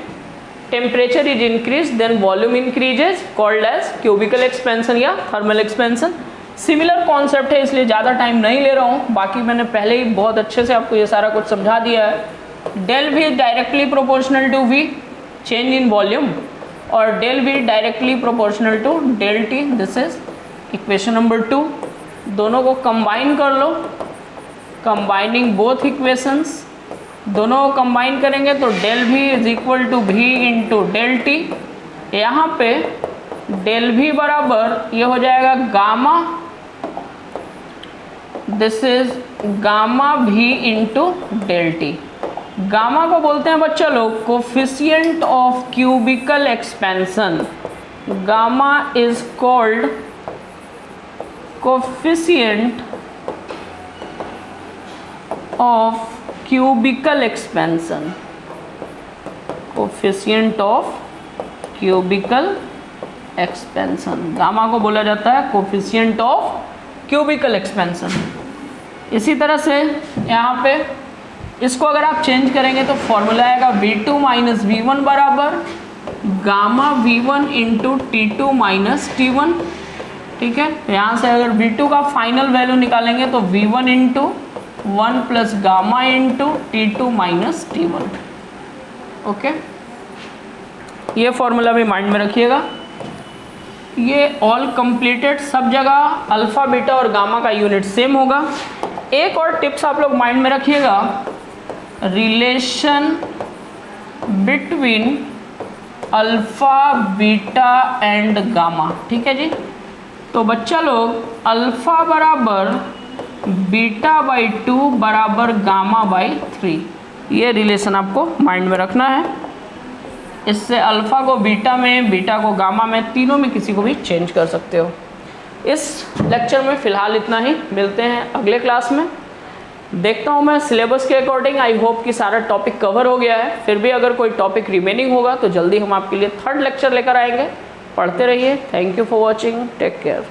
temperature is increase then volume increases called as cubical expansion या थर्मल एक्सपेंशन। सिमिलर कॉन्सेप्ट है इसलिए ज़्यादा टाइम नहीं ले रहा हूँ, बाकी मैंने पहले ही बहुत अच्छे से आपको ये सारा कुछ समझा दिया है। Del V directly proportional to V change in volume और del V directly proportional to del T, this is equation number 2। दोनों को कंबाइन कर लो, कंबाइनिंग बोथ इक्वेशंस, दोनों को कंबाइन करेंगे तो del V is equal to V into del T. यहाँ पे डेल वी बराबर ये हो जाएगा गामा, दिस इज गामा भी इंटू डेल टी। गामा को बोलते हैं बच्चा लोग coefficient of cubical expansion. Gamma is called coefficient of cubical expansion, coefficient of cubical expansion, gamma को बोला जाता है कोफिशिएंट ऑफ क्यूबिकल एक्सपेंशन। इसी तरह से यहाँ पे इसको अगर आप चेंज करेंगे तो फॉर्मूला आएगा V2 माइनस V1 बराबर gamma V1 into T2 minus T1, ठीक है। यहाँ से अगर V2 का फाइनल वैल्यू निकालेंगे तो V1 into 1 plus gamma into T2 minus T1। Okay, ये फॉर्मूला भी माइंड में रखिएगा। ये ऑल कंप्लीटेड, सब जगह अल्फ़ा बीटा और गामा का यूनिट सेम होगा। एक और टिप्स आप लोग माइंड में रखिएगा, relation between alpha beta and gamma, ठीक है जी। तो बच्चा लोग अल्फ़ा बराबर बीटा बाई 2 बराबर गामा बाई 3, ये रिलेशन आपको माइंड में रखना है। इससे अल्फ़ा को बीटा में, बीटा को गामा में, तीनों में किसी को भी चेंज कर सकते हो। इस लेक्चर में फ़िलहाल इतना ही, मिलते हैं अगले क्लास में। देखता हूँ मैं सिलेबस के अकॉर्डिंग, आई होप कि सारा टॉपिक कवर हो गया है। फिर भी अगर कोई टॉपिक रिमेनिंग होगा तो जल्दी हम आपके लिए 3rd लेक्चर लेकर आएंगे। पढ़ते रहिए। Thank you for watching, take care.